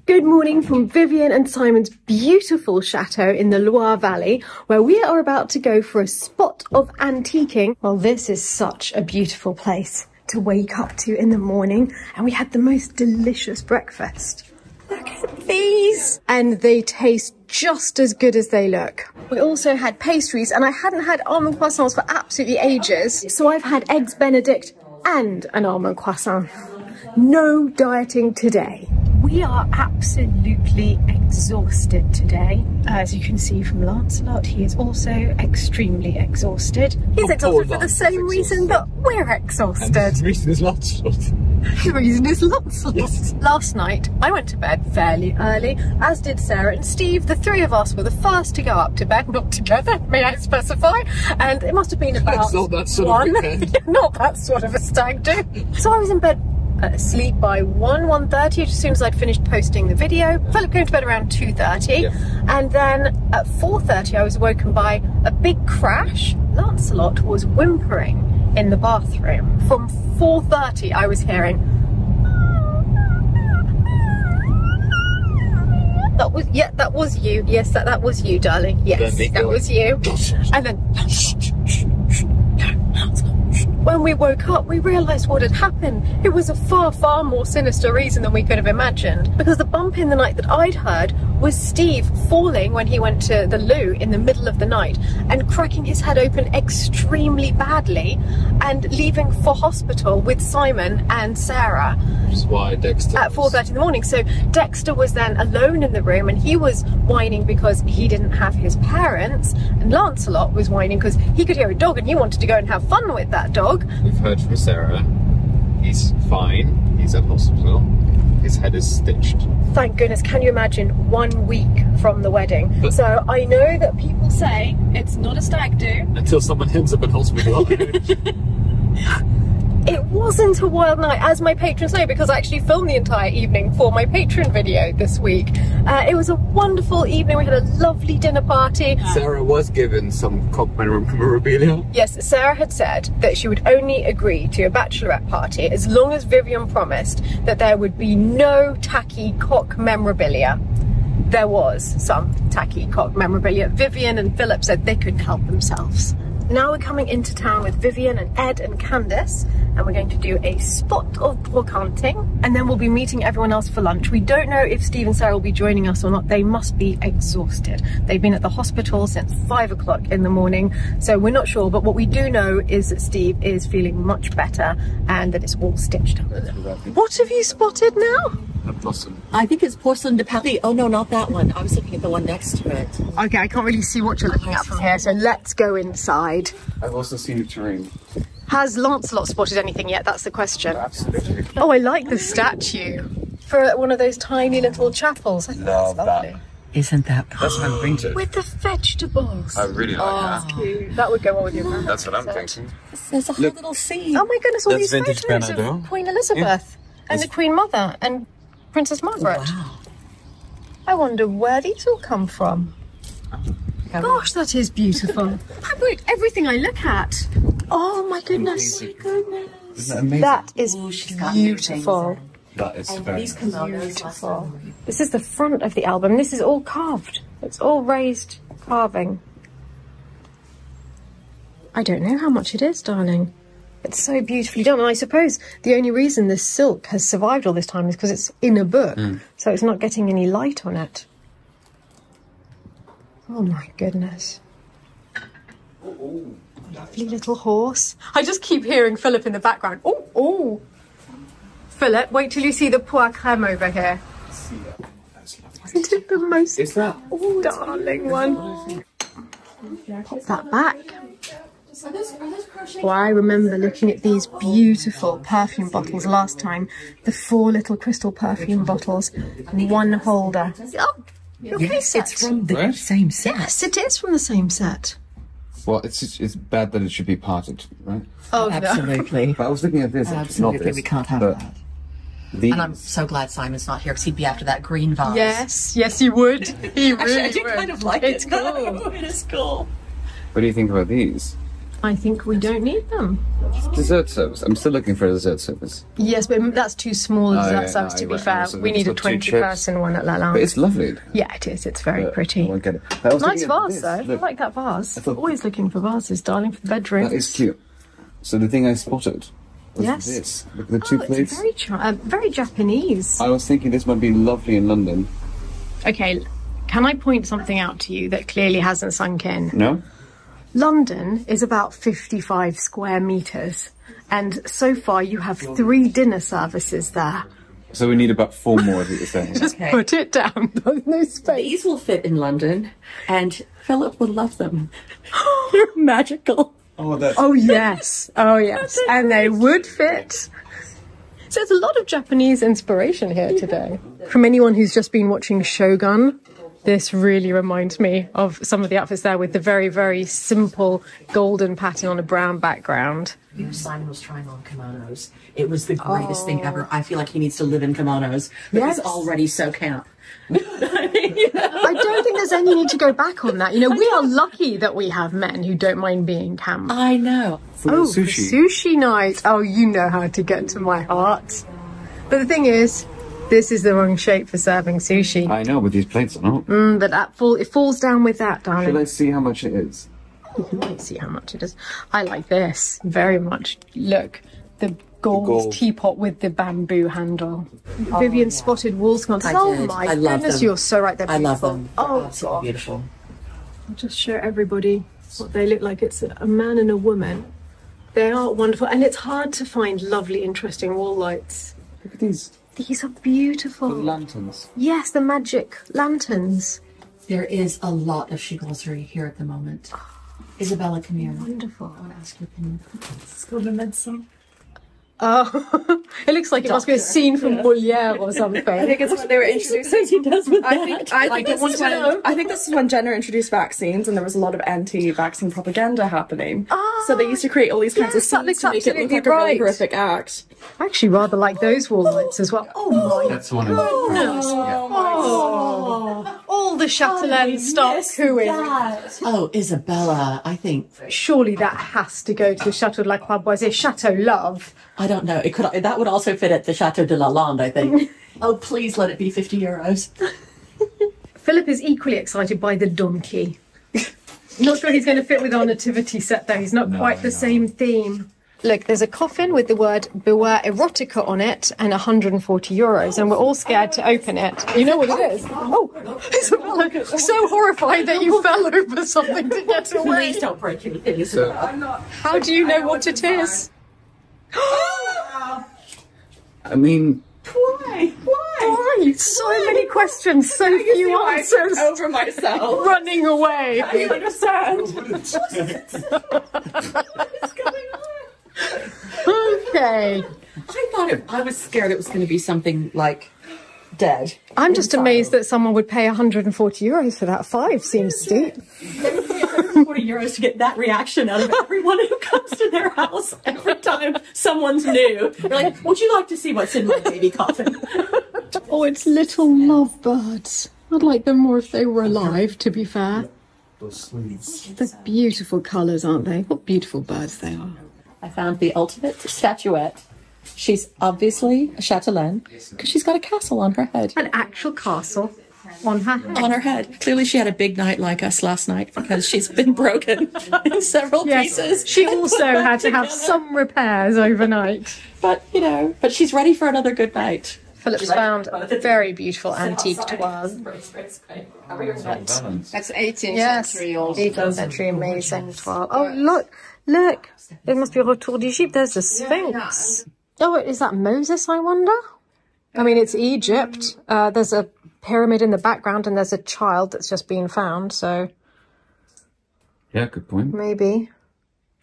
Good morning from Vivienne and Simon's beautiful chateau in the Loire Valley, where we are about to go for a spot of antiquing. Well, this is such a beautiful place to wake up to in the morning, and we had the most delicious breakfast. Look at these! And they taste just as good as they look. We also had pastries, and I hadn't had almond croissants for absolutely ages, so I've had eggs Benedict and an almond croissant. No dieting today. We are absolutely exhausted today. As you can see from Lancelot, he is also extremely exhausted. He's exhausted for the same reason that we're exhausted. And the reason is Lancelot. The reason is Lancelot. Yes. Last night, I went to bed fairly early, as did Sarah and Steve. The three of us were the first to go up to bed, not together, may I specify. And it must have been about not that sort of weekend. Not that sort of a stag do. So I was in bed asleep by 1:30 as soon as I'd finished posting the video. Philip came to bed around 2:30, yeah. And then at 4:30 I was woken by a big crash. Lancelot was whimpering in the bathroom. From 4:30 I was hearing that was you. Yes, that was you, darling. Yes, that was you. And then when we woke up, we realised what had happened. It was a far, far more sinister reason than we could have imagined. Because the bump in the night that I'd heard was Steve falling when he went to the loo in the middle of the night and cracking his head open extremely badly and leaving for hospital with Simon and Sarah. Which is why Dexter at 4:30 in the morning. So Dexter was then alone in the room, and he was whining because he didn't have his parents, and Lancelot was whining because he could hear a dog and he wanted to go and have fun with that dog. We've heard from Sarah. He's fine. He's at hospital. His head is stitched. Thank goodness. Can you imagine 1 week from the wedding? But so I know that people say it's not a stag do until someone ends up in hospital. It wasn't a wild night, as my patrons know, because I actually filmed the entire evening for my patron video this week. It was a wonderful evening. We had a lovely dinner party. Sarah was given some cock memorabilia. Yes, Sarah had said that she would only agree to a bachelorette party as long as Vivienne promised that there would be no tacky cock memorabilia. There was some tacky cock memorabilia. Vivienne and Philip said they couldn't help themselves. Now we're coming into town with Vivienne and Ed and Candice, and we're going to do a spot of brocanting, and then we'll be meeting everyone else for lunch. We don't know if Steve and Sarah will be joining us or not. They must be exhausted. They've been at the hospital since 5 o'clock in the morning, so we're not sure, but what we do know is that Steve is feeling much better and that it's all stitched up. What have you spotted now? A blossom. I think it's porcelain de Paris. Oh no, not that one. I was looking at the one next to it. Okay, I can't really see what you're looking at from here, so let's go inside. I've also seen a terrain. Has Lancelot spotted anything yet? That's the question. Absolutely. Oh, I like the statue for one of those tiny little chapels. I think that's lovely. That. Isn't that That's hand painted. With the vegetables. I really like that. Cute. That would go well with your grandma. That's what I'm thinking. There's a whole little scene. Oh my goodness, all That's these vintage photos Bernardo. of Queen Elizabeth and the Queen Mother and Princess Margaret. Wow. I wonder where these all come from. Gosh, that is beautiful. I wrote everything I look at. Oh my goodness. Isn't that amazing? That is got beautiful. That is very These come out Beautiful. This is the front of the album. This is all carved. It's all raised carving. I don't know how much it is, darling. It's so beautifully done. And I suppose the only reason this silk has survived all this time is because it's in a book. So it's not getting any light on it. Oh my goodness. Lovely little horse. I just keep hearing Philip in the background. Oh, oh. Philip, wait till you see the poire crème over here. Isn't it the most darling one? Pop that back. Well, I remember looking at these beautiful perfume bottles last time. The 4 little crystal perfume bottles in one holder. Oh, yes, it's from the same set. Yes, it is from the same set. Well, it's bad that it should be parted, right? Oh, absolutely. But I was looking at this. Absolutely, not this, we can't have that. These. And I'm so glad Simon's not here because he'd be after that green vase. Yes, yes, he would. He really Actually, I do would. kind of like it's it. Cool. It is cool. What do you think about these? I think we don't need them. Dessert service. I'm still looking for a dessert service. Yes, but that's too small a dessert service, to be right. fair. So We need a it's got 2 20-person one at Lalande. But it's lovely. Yeah, it is. It's very I pretty. won't get it. I was Nice thinking of vase, this. though. Look, I like that vase. I thought- Always looking for vases, darling, for the bedroom. that is cute. So the thing I spotted was Yes. this. Look at the 2 plates. It's very Japanese. I was thinking this might be lovely in London. Okay, can I point something out to you that clearly hasn't sunk in? No? London is about 55 square metres, and so far you have 3 dinner services there. So we need about 4 more of these things. Just put it down. There's no space. These will fit in London, and Philip would love them. They're magical. Oh, that's... Oh yes, oh yes, and they would fit. So there's a lot of Japanese inspiration here today. From anyone who's just been watching Shogun, this really reminds me of some of the outfits there with the very, very simple golden pattern on a brown background. Simon was trying on kimonos. It was the greatest thing ever. I feel like he needs to live in kimonos, but Yes. he's already so camp. I don't think there's any need to go back on that. You know, we are lucky that we have men who don't mind being camp. I know. Oh, for sushi night. Oh, you know how to get to my heart. But the thing is, this is the wrong shape for serving sushi. I know, but these plates are not. But it falls down with that, darling. Shall I see how much it is? Let's see how much it is. I like this very much. Look, the gold teapot with the bamboo handle. Vivienne spotted wall sconces. Oh did. my I love goodness, them. you're so right. They're I beautiful. love them. Oh, Absolutely God. beautiful. I'll just show everybody what they look like. It's a man and a woman. They are wonderful, and it's hard to find lovely, interesting wall lights. Look at these. These are beautiful. The lanterns. Yes, the magic lanterns. There is a lot of chivalry here at the moment. Isabella, come here. Wonderful. I want to ask your opinion. It's called a medicine. Oh, it looks like it must be a scene from Molière or something. I think it's when they were introducing. He does with I that. think this is when Jenner introduced vaccines, and there was a lot of anti-vaccine propaganda happening. So they used to create all these kinds of Yes, that scenes looks to make it look absolutely like a really right. horrific act. I actually rather like those wall lights as well. Oh my That's the one in France. Yeah. Oh, all the chatelaine start cooing. Oh, Isabella, I think. Surely that has to go to the Chateau de Lalande, Chateau Love. I don't know. It could. That would also fit at the Chateau de Lalande, I think. Oh, please let it be €50. Philip is equally excited by the donkey. Not sure he's going to fit with our nativity set though. He's not quite the same theme. Look, there's a coffin with the word Beware Erotica on it and €140, and we're all scared to open it. You know what it is? Oh, Isabella, so horrified that you fell over something to get away. Please don't break anything, Isabella. How do you know what it is? I mean, Why? Why? So many questions, so few answers. Over myself. Running away. I don't understand. Okay. I was scared it was going to be something like dead. I'm just amazed that someone would pay €140 for that. 5 seems steep. €40 to get that reaction out of everyone who comes to their house every time someone's new. They're like, would you like to see what's in my baby coffin? Oh, it's little lovebirds. I'd like them more if they were alive, to be fair. They're beautiful colours, aren't they? What beautiful birds they are. I found the ultimate statuette. She's obviously a chatelaine because she's got a castle on her head. An actual castle on her head. On her head. Clearly she had a big night like us last night because she's been broken in several pieces. She also had to have some repairs overnight. But, you know, but she's ready for another good night. Philip's found a very beautiful antique toile. That's 18th Yes, century also. 18th century amazing toile. Oh, look. It must be Retour d'Egypte. There's the Sphinx. Oh, is that Moses, I wonder? I mean, it's Egypt. There's a pyramid in the background and there's a child that's just been found, so yeah, good point. maybe.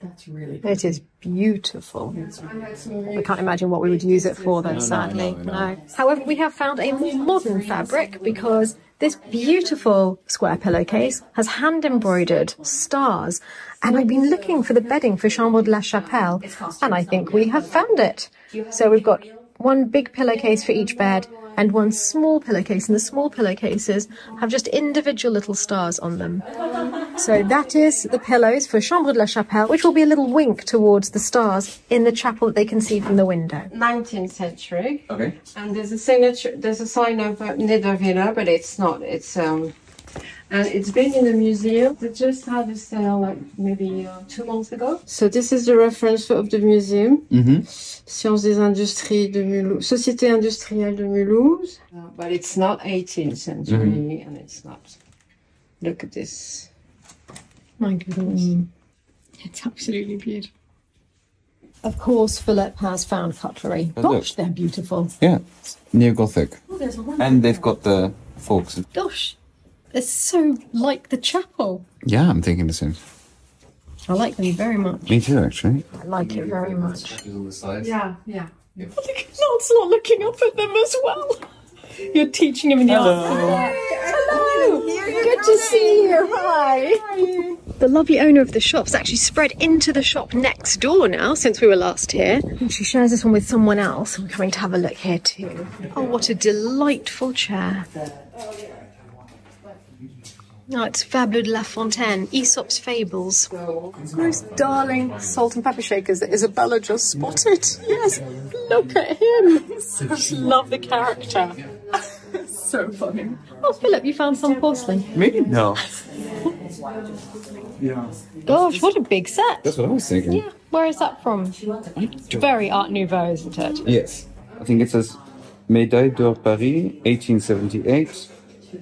That's really good. It is beautiful. I can't imagine what we would use it for, though, sadly. No. However, we have found a more modern fabric because this beautiful square pillowcase has hand-embroidered stars. And I've been looking for the bedding for Chambre de la Chapelle, and I think we have found it. So we've got one big pillowcase for each bed and one small pillowcase, and the small pillowcases have just individual little stars on them. So that is the pillows for Chambre de la Chapelle, which will be a little wink towards the stars in the chapel that they can see from the window. 19th century. Okay. And there's a signature, there's a sign of Niederwiller, but it's not. It's and it's been in the museum. They just had a sale like maybe 2 months ago. So this is the reference of the museum. Sciences des Industries de Mulhouse, Société Industrielle de Mulhouse. But it's not 18th century, and it's not. Look at this. My goodness. It's absolutely beautiful. Of course, Philip has found cutlery. Gosh, they're beautiful. Yeah, neo-Gothic. Oh, there's one. And they've got the forks. Gosh, it's so like the chapel. Yeah, I'm thinking the same. I like them very much. Me too, actually. I like it very much. Yeah, yeah. Look at Lance not looking up at them as well. You're teaching him in the art. Hello. Good to see you. Hi. The lovely owner of the shop's actually spread into the shop next door now since we were last here. And she shares this one with someone else. We're coming to have a look here too. Oh, what a delightful chair. Oh, it's Fable de La Fontaine, Aesop's Fables. Those darling salt and pepper shakers that Isabella just spotted. Yes, look at him. Just love the character. So funny. Oh, Philip, you found some porcelain. Me? No. Gosh, what a big set. That's what I was thinking. Yeah, where is that from? Very Art Nouveau, isn't it? Yes. I think it says Médaille d'Or Paris, 1878,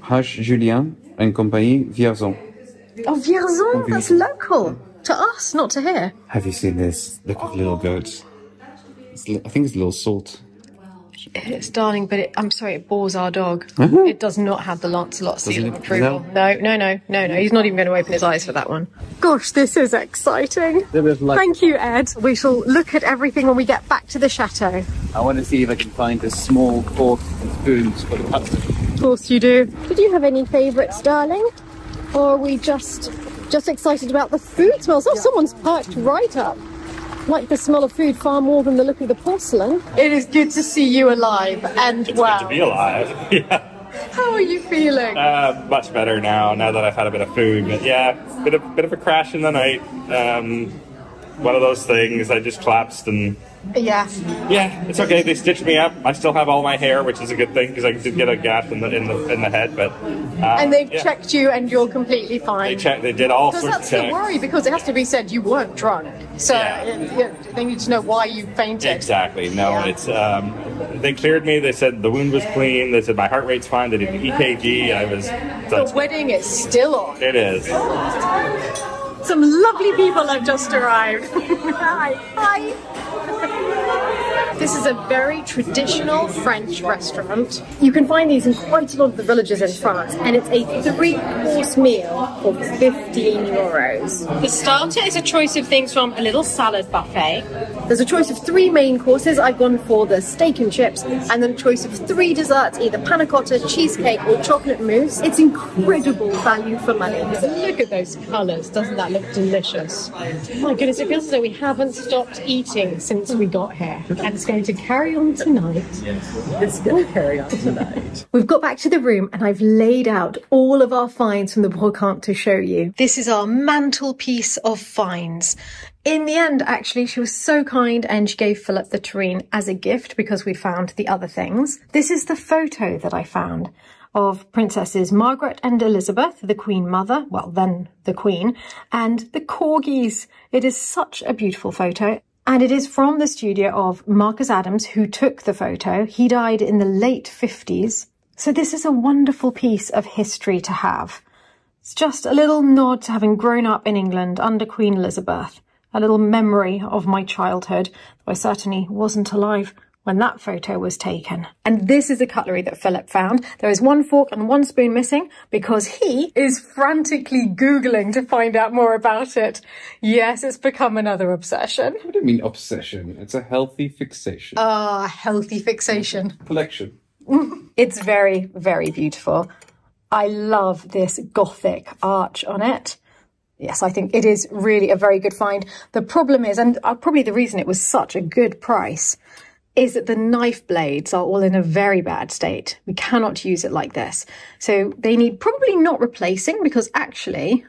H. Julien and Compagnie, Vierzon. Oh, Vierzon, that's local. To us, not to here. Have you seen this? Look at little goats. I think it's a little salt. It's darling, but I'm sorry, it bores our dog. It does not have the Lancelot seal of approval. No. He's not even going to open his eyes for that one. Gosh, this is exciting. Thank you, Ed. We shall look at everything when we get back to the chateau. I want to see if I can find a small fork and spoons for the pasta. Of course you do. Did you have any favourites, darling? Or are we just excited about the food smells? Oh, someone's perked right up. Like the smell of food far more than the look of the porcelain. It is good to see you alive and well. Good to be alive. Yeah. How are you feeling? Much better now that I've had a bit of food. But yeah, bit of a crash in the night. One of those things. I just collapsed and. Yeah, it's okay. They stitched me up. I still have all my hair, which is a good thing because I did get a gash in the head. But and they've checked you, and you're completely fine. They did all sorts of checks. Because that's the worry, because it has to be said you weren't drunk, so they need to know why you fainted. Exactly. No, it's they cleared me. They said the wound was clean. They said my heart rate's fine. They did the EKG. The wedding is still on. It is. Some lovely people have just arrived. Hi. This is a very traditional French restaurant. You can find these in quite a lot of the villages in France, and it's a 3-course meal for 15 euros. The starter is a choice of things from a little salad buffet. There's a choice of 3 main courses. I've gone for the steak and chips, and then a choice of 3 desserts, either panna cotta, cheesecake, or chocolate mousse. It's incredible value for money. Look at those colours. Doesn't that look delicious? My goodness, it feels as though we haven't stopped eating since we got here. And it's going to carry on tonight. It's going to carry on tonight. We've got back to the room and I've laid out all of our finds from the Brocanting to show you. This is our mantelpiece of finds. In the end, actually, she was so kind and she gave Philip the tureen as a gift because we found the other things. This is the photo that I found of Princesses Margaret and Elizabeth, the Queen Mother, well, then the Queen, and the corgis. It is such a beautiful photo. And it is from the studio of Marcus Adams, who took the photo. He died in the late 50s. So this is a wonderful piece of history to have. It's just a little nod to having grown up in England under Queen Elizabeth. A little memory of my childhood. I certainly wasn't alive when that photo was taken. And this is the cutlery that Philip found. There is 1 fork and 1 spoon missing because he is frantically Googling to find out more about it. Yes, it's become another obsession. What do you mean obsession? It's a healthy fixation. Ah, healthy fixation. Collection. It's very, very beautiful. I love this Gothic arch on it. Yes, I think it is really a very good find. The problem is, and probably the reason it was such a good price, is that the knife blades are all in a very bad state. We cannot use it like this. So they need probably not replacing because actually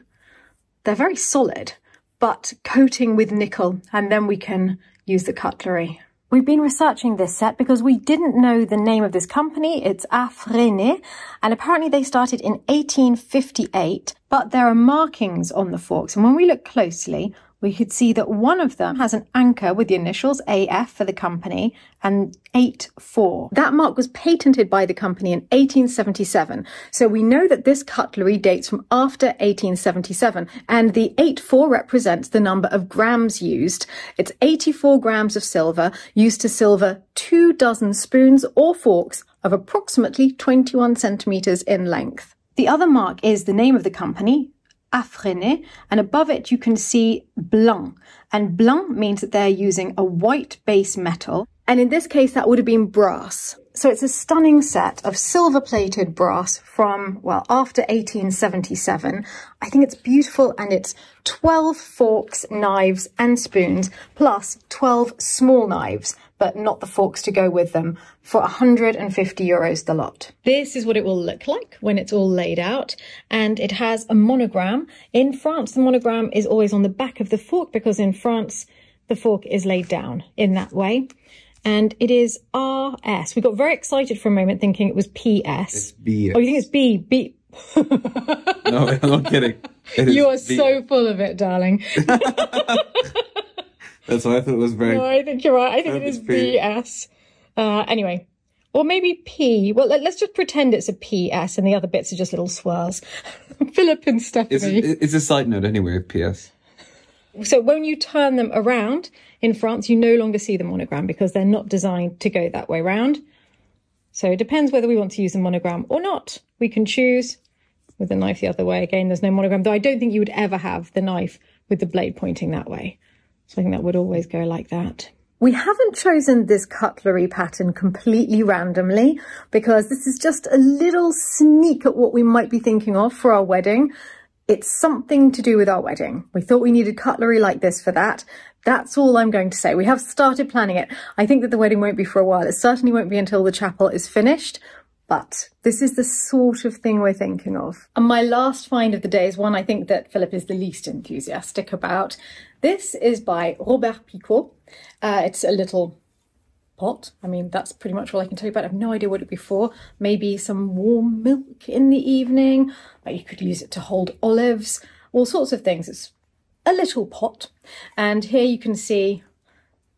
They're very solid, but coating with nickel, and then we can use the cutlery. We've been researching this set because we didn't know the name of this company. It's Affrené, and apparently they started in 1858, but there are markings on the forks. And when we look closely, we could see that one of them has an anchor with the initials AF for the company and 84. That mark was patented by the company in 1877. So we know that this cutlery dates from after 1877, and the 84 represents the number of grams used. It's 84 grams of silver used to silver 2 dozen spoons or forks of approximately 21 centimeters in length. The other mark is the name of the company, Affrené, and above it you can see blanc, and blanc means that they're using a white base metal, and in this case that would have been brass. So it's a stunning set of silver-plated brass from, well, after 1877. I think it's beautiful, and it's 12 forks, knives and spoons, plus 12 small knives, but not the forks to go with them, for 150 euros the lot. This is what it will look like when it's all laid out, and it has a monogram. In France, the monogram is always on the back of the fork, because in France, the fork is laid down in that way. And it is RS. We got very excited for a moment thinking it was PS. It's BS. Oh, you think it's B? B. No, I'm not kidding. You are so full of it, darling. That's why I thought it was very... No, I think you're right. I think it is BS. Anyway, or maybe P. Well, let's just pretend it's a PS and the other bits are just little swirls. Philip and Stephanie. It's a side note anyway, PS. So when you turn them around in France, you no longer see the monogram because they're not designed to go that way round. So it depends whether we want to use a monogram or not. We can choose with the knife the other way. Again, there's no monogram, though I don't think you would ever have the knife with the blade pointing that way. So I think that would always go like that. We haven't chosen this cutlery pattern completely randomly because this is just a little sneak at what we might be thinking of for our wedding. It's something to do with our wedding. We thought we needed cutlery like this for that. That's all I'm going to say. We have started planning it. I think that the wedding won't be for a while. It certainly won't be until the chapel is finished, but this is the sort of thing we're thinking of. And my last find of the day is one I think that Philip is the least enthusiastic about. This is by Robert Picot. It's a little pot. I mean, that's pretty much all I can tell you about it. I have no idea what it'd be for. Maybe some warm milk in the evening. You could use it to hold olives, all sorts of things. It's a little pot. And here you can see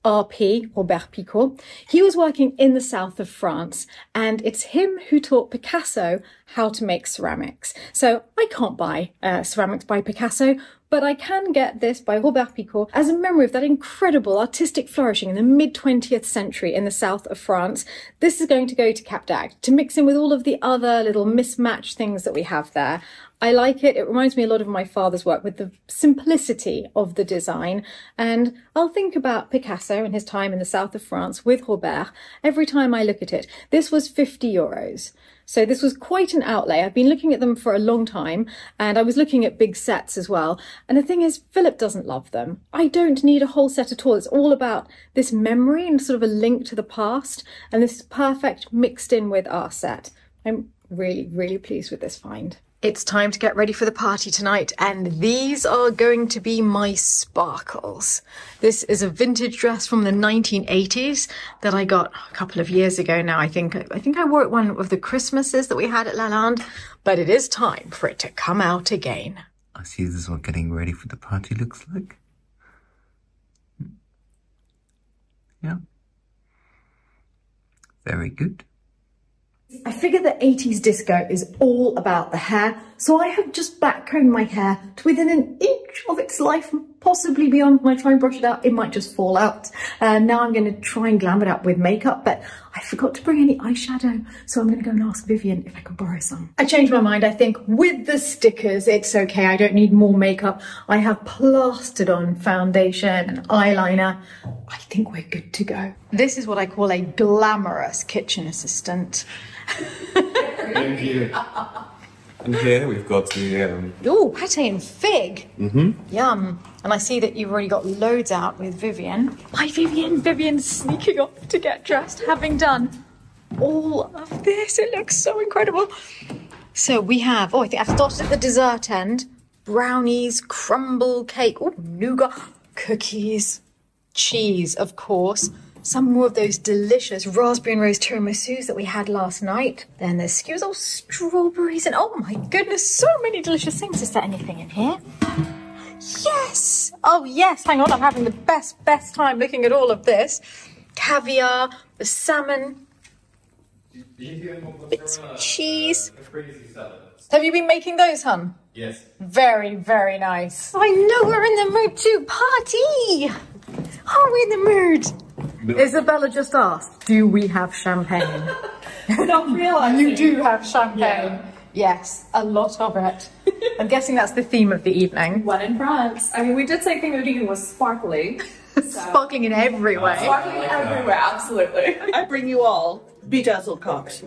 RP, Robert Picot. He was working in the south of France, and it's him who taught Picasso how to make ceramics. So I can't buy ceramics by Picasso, but I can get this by Robert Picot as a memory of that incredible artistic flourishing in the mid-20th century in the south of France. This is going to go to Cap d'Agde to mix in with all of the other little mismatched things that we have there. I like it. It reminds me a lot of my father's work with the simplicity of the design. And I'll think about Picasso and his time in the south of France with Robert every time I look at it. This was 50 euros. So this was quite an outlay. I've been looking at them for a long time, and I was looking at big sets as well. And the thing is, Philip doesn't love them. I don't need a whole set at all. It's all about this memory and sort of a link to the past. And this is perfect mixed in with our set. I'm really, really pleased with this find. It's time to get ready for the party tonight, and these are going to be my sparkles. This is a vintage dress from the 1980s that I got a couple of years ago now. I think I wore it one of the Christmases that we had at Lalande, but it is time for it to come out again. I see this is what getting ready for the party looks like. Yeah. Very good. I figure that 80s disco is all about the hair, so I have just backcombed my hair to within an inch of its life, possibly beyond. When I try and brush it out, it might just fall out. Now I'm going to try and glam it up with makeup, but I forgot to bring any eyeshadow, so I'm going to go and ask Vivienne if I can borrow some. I changed my mind. I think with the stickers, it's okay. I don't need more makeup. I have plastered on foundation and eyeliner. I think we're good to go. This is what I call a glamorous kitchen assistant. Thank you. And here we've got the... Oh, pate and fig. Mm-hmm. Yum. And I see that you've already got loads out with Vivienne. Hi, Vivienne. Vivienne's sneaking off to get dressed, having done all of this. It looks so incredible. So we have... Oh, I think I've started at the dessert end. brownies, crumble cake, oh, nougat, cookies, cheese, of course. Some more of those delicious raspberry and rose tiramisus that we had last night. Then there's skewers, oh, strawberries, and oh my goodness, so many delicious things. Is there anything in here? Yes! Oh yes, hang on, I'm having the best time looking at all of this. Caviar, the salmon, bits of cheese. Have you been making those, hun? Yes. Very, very nice. I know we're in the mood to party. Are we in the mood? No. Isabella just asked, do we have champagne? Not realizing. You do have champagne. Yeah. Yes, a lot of it. I'm guessing that's the theme of the evening. One in France. I mean, we did say thing of the evening was sparkly. Sparkling in every way. Sparkling everywhere, absolutely. I bring you all bedazzled cocks.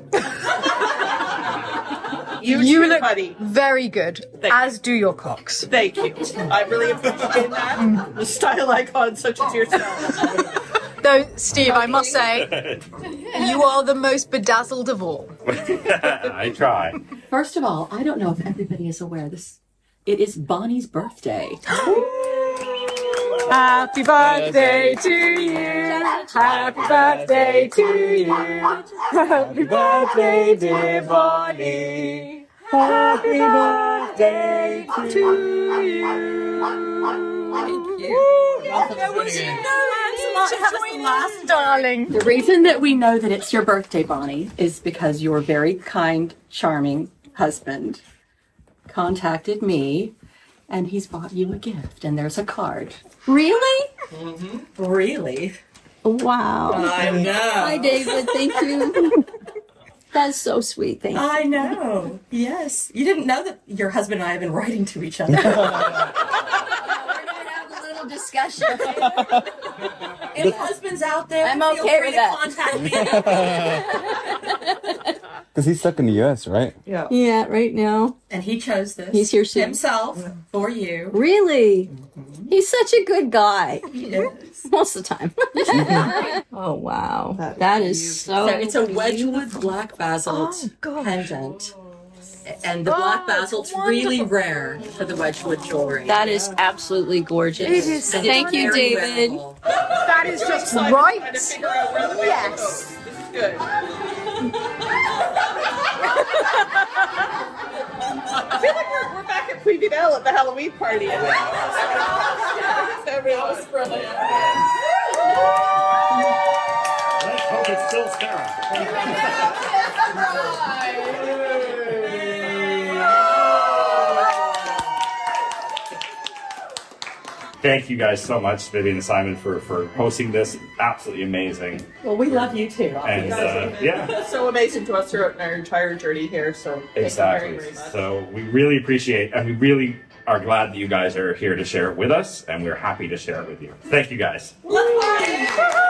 You look buddy. very good, as do your cocks. Thank you. I really appreciate that. The style icon such as yourself. Though, Steve, I must say, you are the most bedazzled of all. I try. First of all, I don't know if everybody is aware this. It is Bonnie's birthday. Happy birthday to you. Happy birthday to you. Happy birthday, dear Bonnie. Happy birthday to you. Thank you. Darling. The reason that we know that it's your birthday, Bonnie, is because your very kind, charming husband contacted me, and he's bought you a gift, and there's a card. Really? Mm-hmm. Really? Wow. I know. Hi, David. Thank you. That's so sweet. Thank you. I know. Yes. You didn't know that your husband and I have been writing to each other. We're gonna have a little discussion. If husband's out there, I'm feel okay free with to that. contact me. Because he's stuck in the US, right? Yeah. Yeah, right now. And he chose this. He's here soon. Himself for you. Really? He's such a good guy. He is. Most of the time. Oh, wow. That is so It's a Wedgwood black basalt pendant. And the black basalt's really rare for the Wedgwood jewelry. That is absolutely gorgeous. It is. And Thank it's you, very David. wearable. That is just right. Yes. This is good. I feel like we're back at Puy-Vidal at the Halloween party. That was brilliant. Let's hope it's still Sarah. Thank you guys so much, Vivienne and Simon, for hosting this. Absolutely amazing. Well, we love you too. And yeah, So amazing to us throughout our entire journey here. So exactly. Thank you very, very much. So we really appreciate, and we really are glad that you guys are here to share it with us, and we're happy to share it with you. Thank you guys. Let's party!